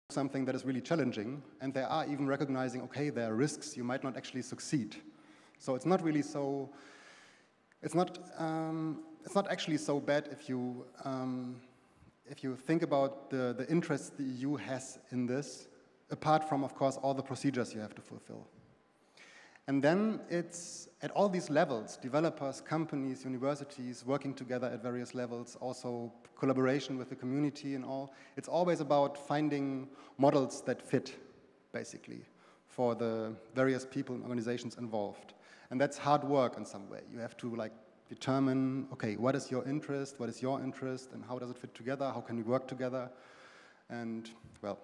something that is really challenging, and they are even recognizing, okay, there are risks, you might not actually succeed. So it's not really so, it's not actually so bad if you think about the interest the EU has in this, apart from, of course, all the procedures you have to fulfill. And then it's at all these levels, developers, companies, universities, working together at various levels, also collaboration with the community and all. It's always about finding models that fit, basically, for the various people and organizations involved. And that's hard work in some way. You have to determine, okay, what is your interest, and how does it fit together, how can we work together, and, well.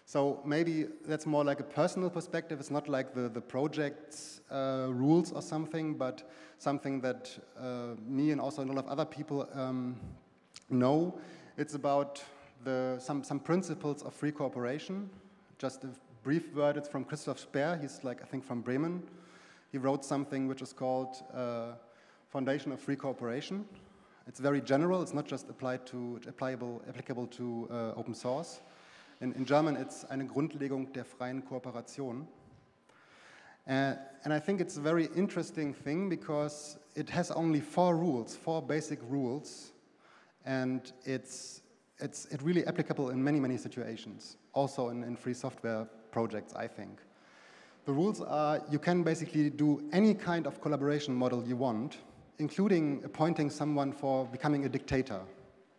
So maybe that's more like a personal perspective. It's not like the project's rules or something, but something that me and also a lot of other people know. It's about some principles of free cooperation. Just a brief word, it's from Christoph Speer. He's I think from Bremen. He wrote something which is called Foundation of Free Cooperation. It's very general. It's not just applicable to open source. In German, it's eine Grundlegung der freien Kooperation. And I think it's a very interesting thing because it has only 4 basic rules, and it's really applicable in many, many situations, also in free software projects, I think. The rules are, you can basically do any kind of collaboration model you want, including appointing someone for becoming a dictator,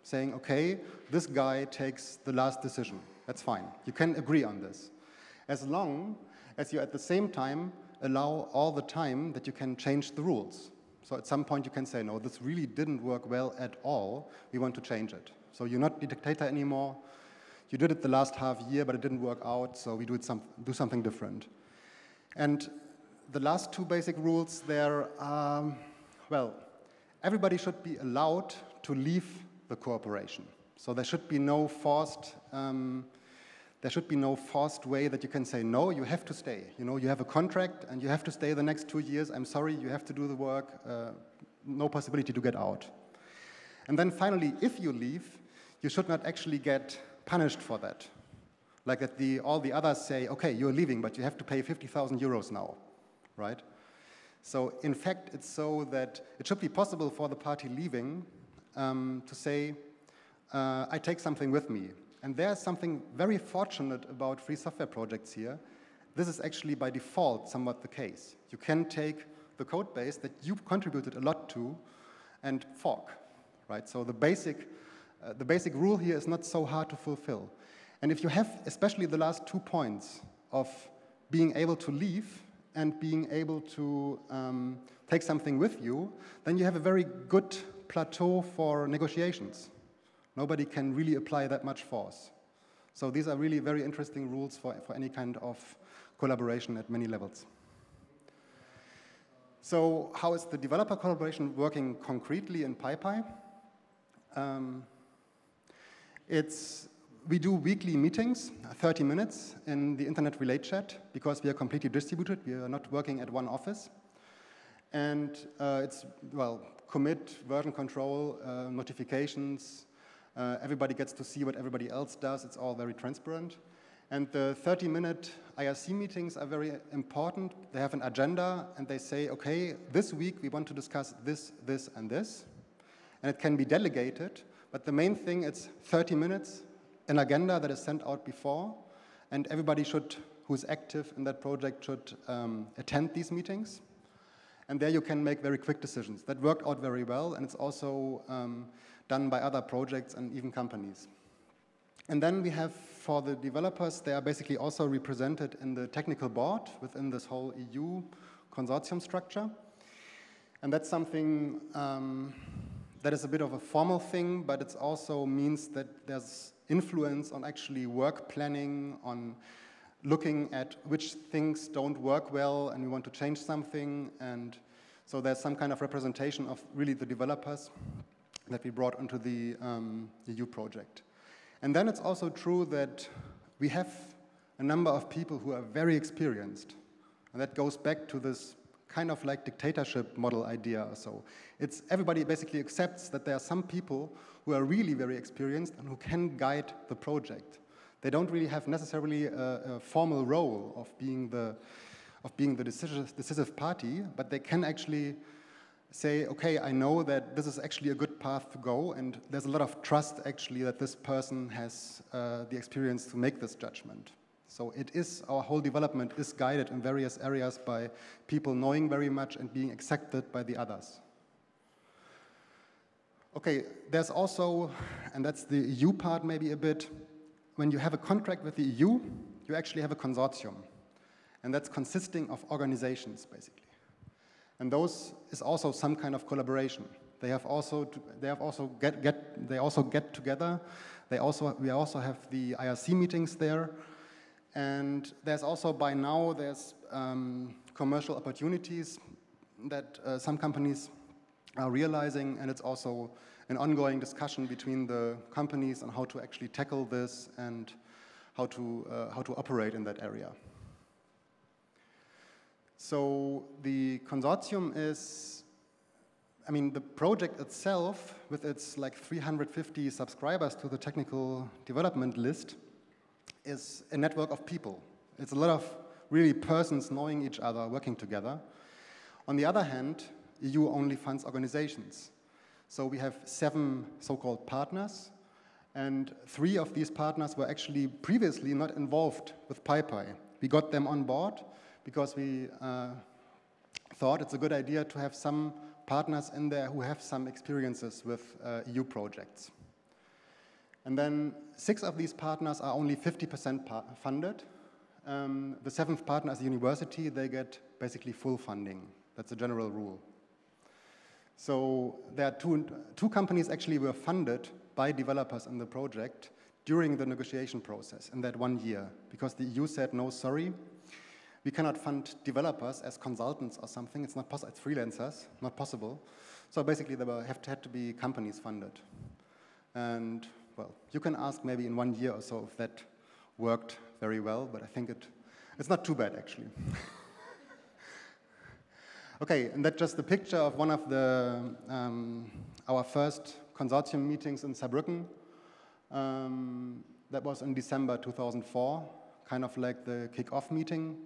saying, okay, this guy takes the last decision. That's fine. You can agree on this. As long as you at the same time allow all the time that you can change the rules. So at some point you can say, no, this really didn't work well at all. We want to change it. So you're not the dictator anymore. You did it the last half year, but it didn't work out, so we do something different. And the last 2 basic rules there are, well, everybody should be allowed to leave the cooperation. So there should be no forced way that you can say, no, you have to stay. You have a contract and you have to stay the next 2 years. I'm sorry, you have to do the work. No possibility to get out. And then finally, if you leave, you should not actually get punished for that. Like that all the others say, okay, you're leaving, but you have to pay 50,000 euros now, right? So in fact, it's so that it should be possible for the party leaving to say, I take something with me. And there's something very fortunate about free software projects here. This is actually by default somewhat the case. You can take the code base that you've contributed a lot to and fork, right? So the basic rule here is not so hard to fulfill. And if you have especially the last 2 points of being able to leave and being able to take something with you, then you have a very good plateau for negotiations. Nobody can really apply that much force. So these are really very interesting rules for any kind of collaboration at many levels. So how is the developer collaboration working concretely in PyPy? We do weekly meetings, 30 minutes in the internet relay chat, because we are completely distributed. We are not working at one office. And it's, well, commit, version control, notifications. Everybody gets to see what everybody else does. It's all very transparent. And the 30-minute IRC meetings are very important. They have an agenda, and they say, okay, this week we want to discuss this, this, and this. And it can be delegated, but the main thing is 30 minutes, an agenda that is sent out before, and everybody who's active in that project should attend these meetings. And there you can make very quick decisions. That worked out very well, and it's also done by other projects and even companies. And then we have, for the developers, they are basically also represented in the technical board within this whole EU consortium structure. And that's something that is a bit of a formal thing, but it also means that there's influence on actually work planning, on looking at which things don't work well and we want to change something. And so there's some kind of representation of really the developers that we brought into the EU project. And then it's also true that we have a number of people who are very experienced. And that goes back to this kind of like dictatorship model idea or so. It's everybody basically accepts that there are some people who are really very experienced and who can guide the project. They don't really have necessarily a formal role of being the decisive party, but they can actually say, okay, I know that this is actually a good path to go, and there's a lot of trust actually that this person has the experience to make this judgment. So it is, our whole development is guided in various areas by people knowing very much and being accepted by the others. Okay, there's also, and that's the EU part maybe a bit, when you have a contract with the EU, you actually have a consortium. And that's consisting of organizations, basically. And those is also some kind of collaboration. They also get together. We also have the IRC meetings there. And there's also, by now, there's commercial opportunities that some companies are realizing, and it's also an ongoing discussion between the companies on how to actually tackle this and how to operate in that area. So the consortium is, I mean, the project itself, with its like 350 subscribers to the technical development list, is a network of people. It's a lot of really persons knowing each other, working together. On the other hand, EU only funds organizations. So we have 7 so-called partners, and 3 of these partners were actually previously not involved with PyPy. We got them on board because we thought it's a good idea to have some partners in there who have some experiences with EU projects. And then 6 of these partners are only 50% funded. The 7th partner is the university. They get basically full funding. That's a general rule. So there are two companies actually were funded by developers in the project during the negotiation process in that 1 year, because the EU said, no, sorry, we cannot fund developers as consultants or something. It's not possible. It's freelancers, not possible. So basically, there had to be companies funded. And well, you can ask maybe in 1 year or so if that worked very well, but I think it's not too bad, actually. Okay, and that's just a picture of one of our first consortium meetings in Saarbrücken. That was in December 2004, kind of like the kick-off meeting.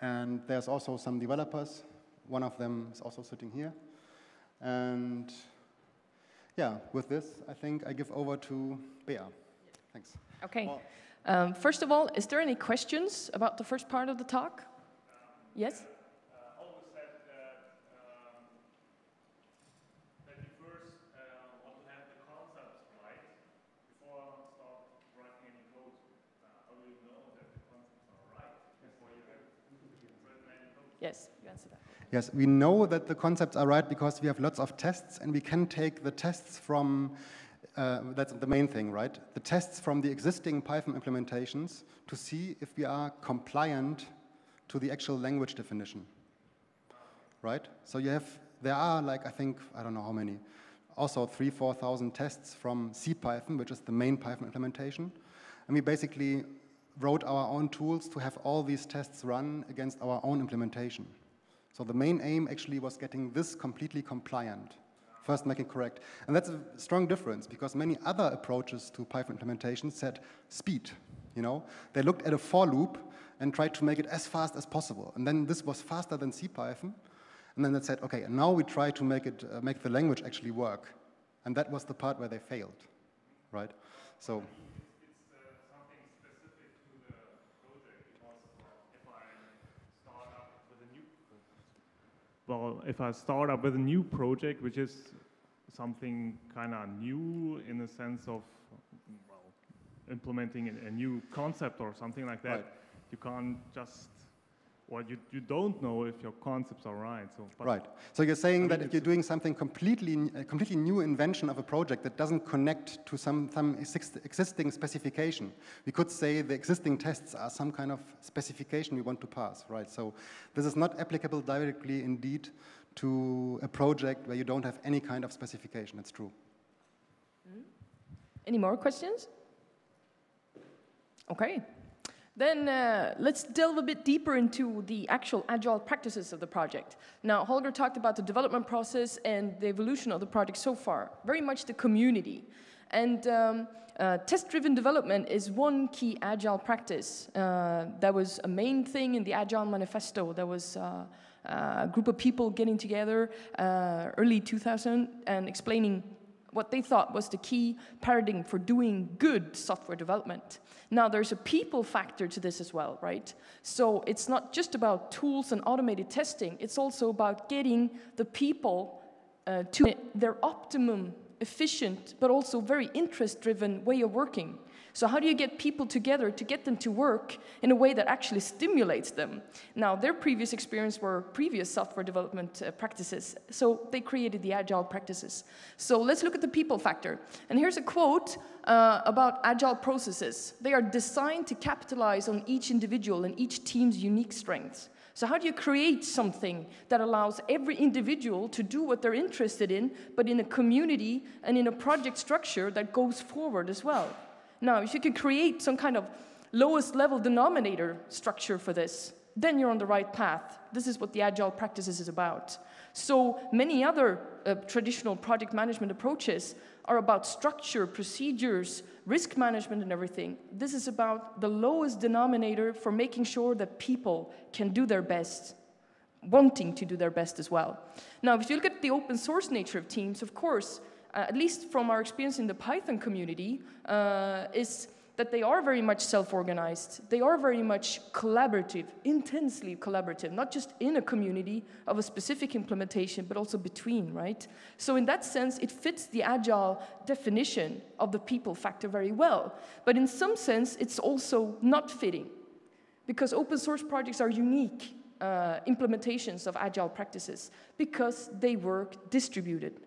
And there's also some developers. One of them is also sitting here. And yeah, with this, I think I give over to Bea. Thanks. Okay. First of all, is there any questions about the first part of the talk? Yes? Always said that you first want to have the concepts right before start writing any code. How do you know that the concepts are right before you have written any code? Yes, you answer that. Yes, we know that the concepts are right because we have lots of tests, and we can take the tests from, that's the main thing, right? The tests from the existing Python implementations to see if we are compliant to the actual language definition, right? So there are like, I think, I don't know how many, also 3,000–4,000 tests from CPython, which is the main Python implementation. And we basically wrote our own tools to have all these tests run against our own implementation. So the main aim actually was getting this completely compliant, first make it correct. And that's a strong difference because many other approaches to Python implementation said speed, you know? They looked at a for loop and tried to make it as fast as possible. And then this was faster than CPython. And then they said, okay, now we try to make the language actually work. And that was the part where they failed, right? So. Well, if I start up with a new project, which is something kind of new in the sense of, well, implementing a new concept or something like that, right. You can't just, well, you don't know if your concepts are right. So, right. So you're saying that if you're doing something a completely new invention of a project that doesn't connect to some existing specification, we could say the existing tests are some kind of specification we want to pass, right? So this is not applicable directly, indeed, to a project where you don't have any kind of specification. It's true. Any more questions? Okay. Then let's delve a bit deeper into the actual agile practices of the project. Now, Holger talked about the development process and the evolution of the project so far, very much the community. And test-driven development is one key agile practice. That was a main thing in the Agile Manifesto. There was a group of people getting together early 2000 and explaining what they thought was the key paradigm for doing good software development. Now, there's a people factor to this as well, right? So it's not just about tools and automated testing, it's also about getting the people to their optimum, efficient, but also very interest-driven way of working. So how do you get people together to get them to work in a way that actually stimulates them? Now, their previous experience were previous software development practices, so they created the agile practices. So let's look at the people factor. And here's a quote about agile processes. They are designed to capitalize on each individual and each team's unique strengths. So how do you create something that allows every individual to do what they're interested in, but in a community and in a project structure that goes forward as well? Now, if you can create some kind of lowest level denominator structure for this, then you're on the right path. This is what the agile practices is about. So many other traditional project management approaches are about structure, procedures, risk management and everything. This is about the lowest denominator for making sure that people can do their best, wanting to do their best as well. Now, if you look at the open source nature of teams, of course, at least from our experience in the Python community, is that they are very much self-organized. They are very much collaborative, intensely collaborative, not just in a community of a specific implementation, but also between, right? So in that sense, it fits the agile definition of the people factor very well. But in some sense, it's also not fitting, because open source projects are unique implementations of agile practices, because they work distributed.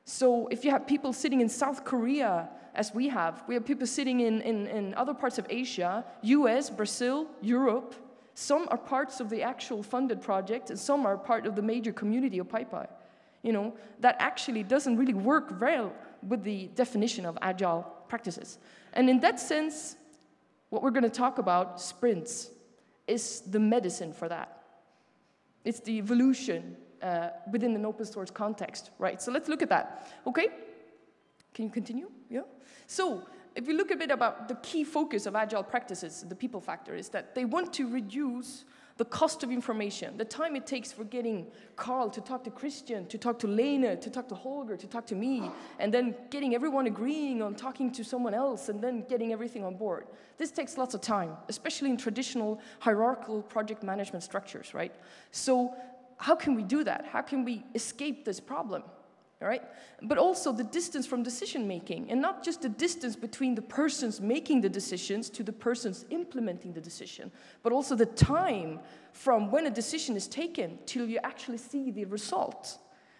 So if you have people sitting in South Korea, as we have people sitting in other parts of Asia, US, Brazil, Europe. Some are parts of the actual funded project, and some are part of the major community of PyPy. You know, that actually doesn't really work well with the definition of agile practices. And in that sense, what we're going to talk about, sprints, is the medicine for that. It's the evolution within an open source context, right? So let's look at that. Okay, can you continue? Yeah. So if we look a bit about the key focus of agile practices, the people factor, is that they want to reduce the cost of information, the time it takes for getting Carl to talk to Christian, to talk to Lena, to talk to Holger, to talk to me, and then getting everyone agreeing on talking to someone else, and then getting everything on board. This takes lots of time, especially in traditional hierarchical project management structures, right? So how can we do that? How can we escape this problem? All right? But also the distance from decision making, and not just the distance between the persons making the decisions to the persons implementing the decision, but also the time from when a decision is taken till you actually see the result.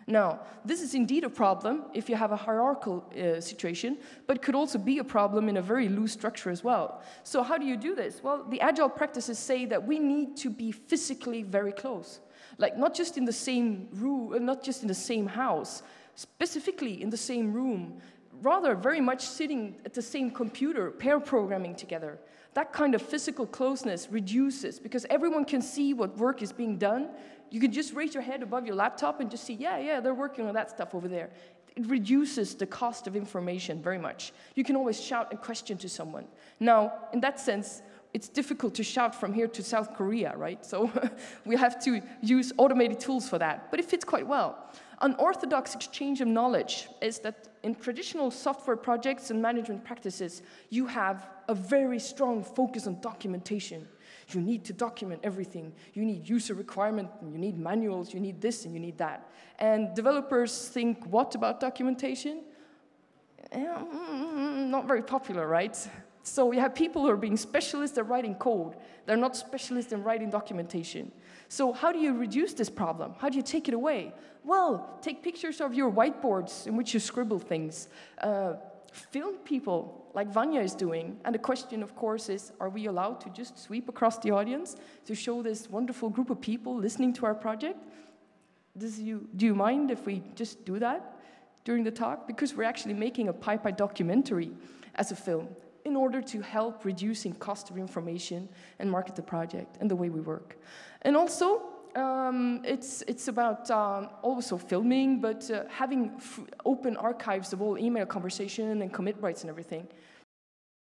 Now, this is indeed a problem if you have a hierarchical situation, but could also be a problem in a very loose structure as well. So how do you do this? Well, the agile practices say that we need to be physically very close. Like not just in the same room, not just in the same house, specifically in the same room, rather very much sitting at the same computer, pair programming together. That kind of physical closeness reduces, because everyone can see what work is being done. You can just raise your head above your laptop and just see, yeah, they're working on that stuff over there. It reduces the cost of information very much. You can always shout a question to someone. Now, in that sense, it's difficult to shout from here to South Korea, right? So we have to use automated tools for that, but it fits quite well. An orthodox exchange of knowledge is that in traditional software projects and management practices, you have a very strong focus on documentation. You need to document everything. You need user requirement, and you need manuals, you need this and you need that. And developers think, what about documentation? Not very popular, right? So you have people who are being specialists at writing code. They're not specialists in writing documentation. So how do you reduce this problem? How do you take it away? Well, take pictures of your whiteboards in which you scribble things. Film people, like Vanya is doing. And the question, of course, is, are we allowed to just sweep across the audience to show this wonderful group of people listening to our project? Do you mind if we just do that during the talk? Because we're actually making a PyPy documentary as a film. in order to help reducing cost of information and market the project and the way we work. And also, it's about also filming, but having open archives of all email conversation and commit rights and everything.